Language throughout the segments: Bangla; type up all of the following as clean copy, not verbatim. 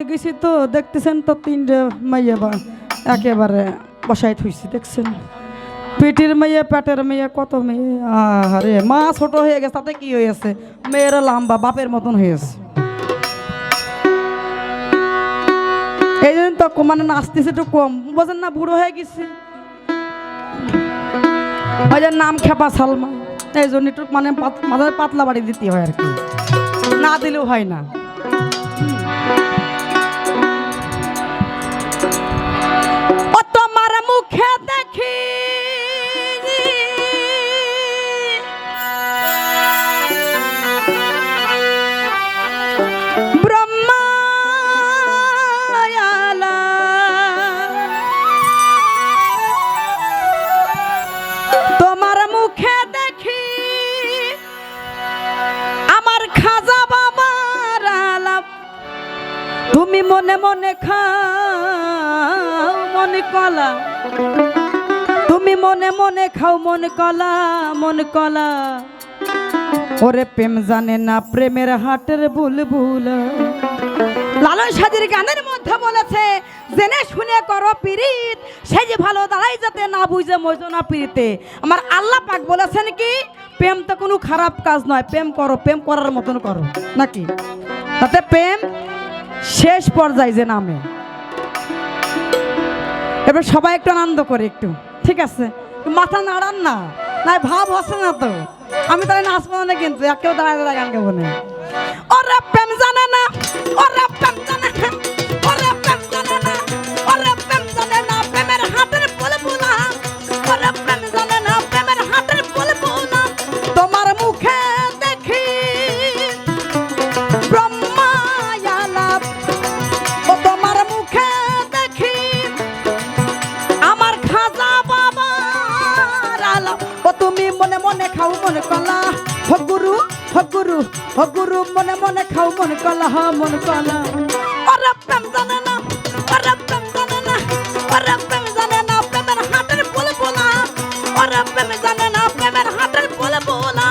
গেছি তো দেখতেছেন তো তিনটে মাইয়া বা একেবারে বসাই থুইছি দেখছেন পেটের মেয়ে পেটের মেয়ে কত মেয়ে আরে মা ছোট হয়ে গেছে তাতে কি হয়েছে মেয়েরা লম্বা বাপের মতন হয়েছে এই জন্য তো মানে নাচতেছে একটু কম বোঝেন না বুড়ো হয়ে গেছে ওই যে নাম খেপা সালমা এই জন্য একটু মানে মাথায় পাতলা বাড়ি দিতে হয় আর কি না দিলেও হয় না ও তোমার মুখে দেখি তোমার মুখে দেখি আমার খাজা বাবার আলাপ তুমি মনে মনে খাও মনে কলা তুমি মনে মনে খাও মন কলা ওরে প্রেম জানে না প্রেমের হাটের বুলবুল লালন সাজির গানের মধ্যে বলেছে জেনে শুনে করো পিরিত সে যে ভালো দাঁড়াই যাতে না বুঝে মজো না পিরিতে আমার আল্লাহ পাক বলেছেন কি প্রেম তো কোনো খারাপ কাজ নয় প্রেম করো প্রেম করার মতন করো নাকি তাতে প্রেম শেষ পর্যায়ে যে নামে এবার সবাই একটু আনন্দ করে একটু ঠিক আছে মাথা নাড়ান না নাই ভাব হচ্ছে না তো আমি তাহলে নাচবো না কিন্তু একেও দাঁড়ায় দাঁড়ায় গান গাবো না ওরা প্রেম জানে না ওরা প্রেম জানে না ওরা প্রেম জানে না ওরা প্রেম জানে না প্রেমের হাতের বলবো না ওরা প্রেম জানে না প্রেমের হাতের বলবো না তোমার মুখে দেখি ব্রহ্মায়ালাপ ও তোমার মুখে দেখি আমার খাজা বাবার আলাপ ও তুমি মনে মনে খাও মনে কলা হ গুরু মনে মনে খাও মনে কলা মন কলা ওরা প্রেম জানে না ওরা প্রেম জানে না ওরা প্রেম জানে না প্রেমের হাতের বলবো না ওরা প্রেম জানে না প্রেমের হাতের বলবো না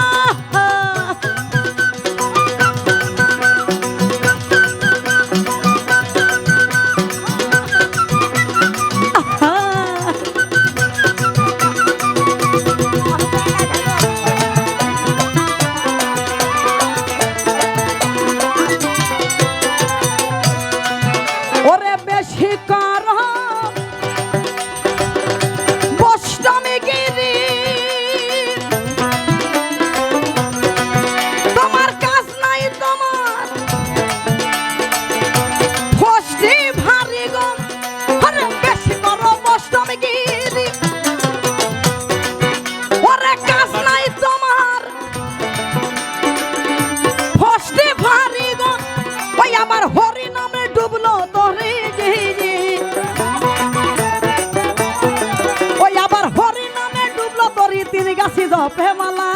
জপে মালা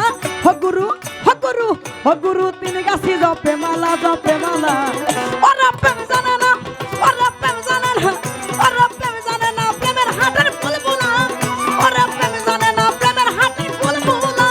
গুরু তিনি গাছি জপে মালা ওরা প্রেম জানে না ওরা প্রেম জানে না ওরা প্রেম জানে না প্রেমের হাটের বলবো না ওরা প্রেম জানে না প্রেমের হাটের বলবো না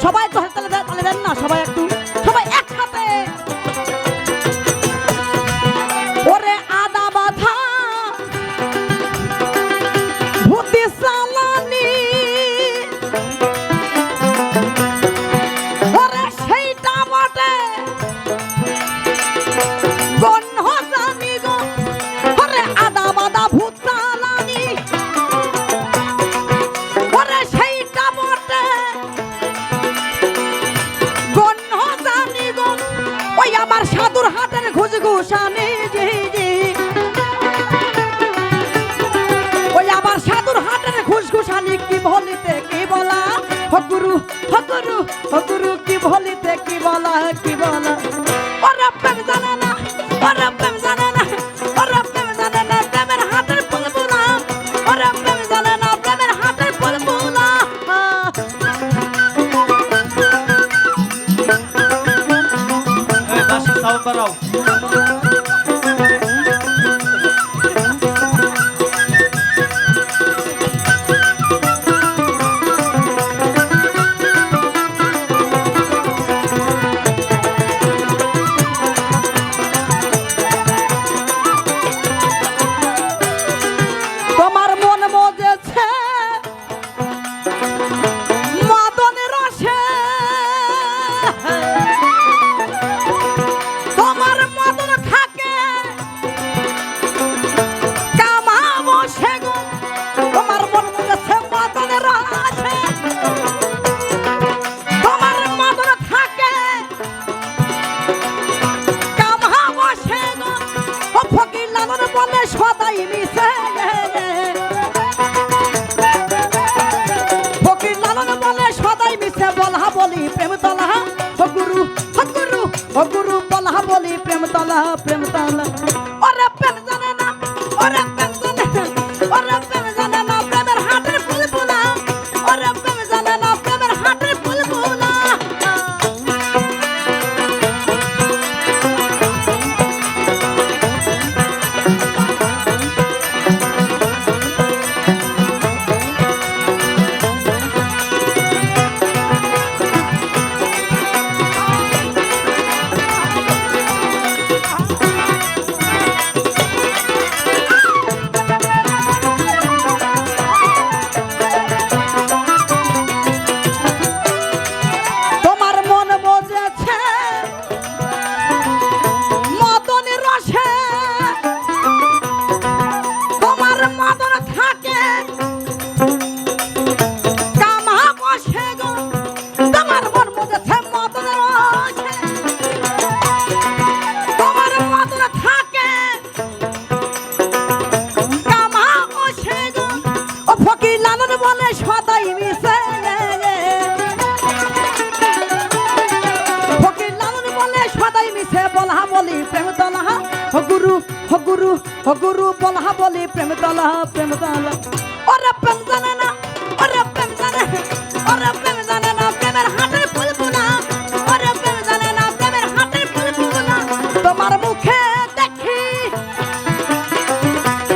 সবাই তো তালে দেন না সবাই একসাথে ওরে আদা বাধা ভূতি সালানি ওরে সেইটা বটে গন্ধ জানি গো ওরে আদা বাধা ভূত সালানি ওরে সেইটা বটে ওই আমার সাধুর হাটের ঘুষ ঘুষানি ওই আমার সাধুর হাটের ঘুষ ঘুষানি কি বলিতে কি বলা হগুরু কি বলিতে কি বলা ওরা প্রেম জানে না ওরা প্রেম জানে না ওরা প্রেম জানে না প্রেমের হাতের বলবো না ওরা প্রেম জানে না প্রেমের হাতের বলবো না বাড়াও। তোমার মন মজেছে মদনের রসে, তোমার মদন থাকে কামা বসে গো, তোমার মন মজেছে মদনের রসে, তোমার মদন থাকে কামা বসে গো, ও ফকির লালন বলে সদাই মিশে, ফকির লালন বলে সদাই মিশে বলহা বলি প্রেম তলা, ও গুরু ও গুরু ও গুরু বলহা বলি প্রেম তলা প্রেম তলা। ওরে প্রেম জানে না, ওরে প্রেম জানে না, ওরে প্রেম জানে না প্রেমের হাটের বুলবুলা, ওরে প্রেম জানে না প্রেমের হাটের বুলবুলা। তোমার মন বোঝেছে মদনের রসে, তোমার মদন থাকে কামা বসে গো, তোমার মন বোঝেছে মদনের রসে, তোমার মদন থাকে কামা বসে গো, ও ফকির লালন বলে সদাই মিশে, ফকির লালন বলে সদাই মিশে বলহা বলি প্রেম তলা, ও গুরু ও গুরু ও গুরু বলহা বলি প্রেম তলা প্রেম তলা। ওরে প্রেম জানে না, ওরে প্রেম জানে না, ওরে প্রেম জানে না প্রেমের হাটের বুলবুলা, ওরে প্রেম জানে না প্রেমের হাটের বুলবুলা। তোমার মুখে দেখি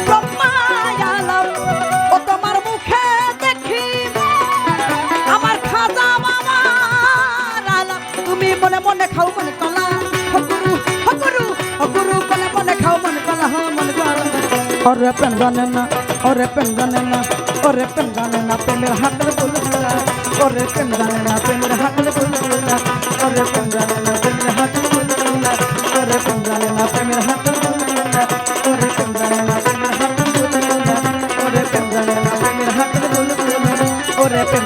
ব্রহ্মায়ালাম, ও তোমার মুখে দেখি আমার খাজা বাবার আলাপ, তুমি মনে মনে খাও মনে কলা, ও গুরু ও গুরু ও গুরু মনে মনে খাও মনে কলা মনে কলা। ওরে প্রেম জানে না, ওরে প্রেম জানে না, ওরে প্রেম জানে না প্রেমের হাটের বুলবুলা, ওরে প্রেম জানে না প্রেমের হাটের বুলবুলা, ওরে প্রেম জানে না প্রেমের হাটের বুলবুলা, ওরে প্রেম জানে না প্রেমের হাটের বুলবুলা, ওরে প্রেম জানে না প্রেমের হাটের বুলবুলা, ওরে প্রেম জানে না প্রেমের হাটের বুলবুলা, ওরে প্রেম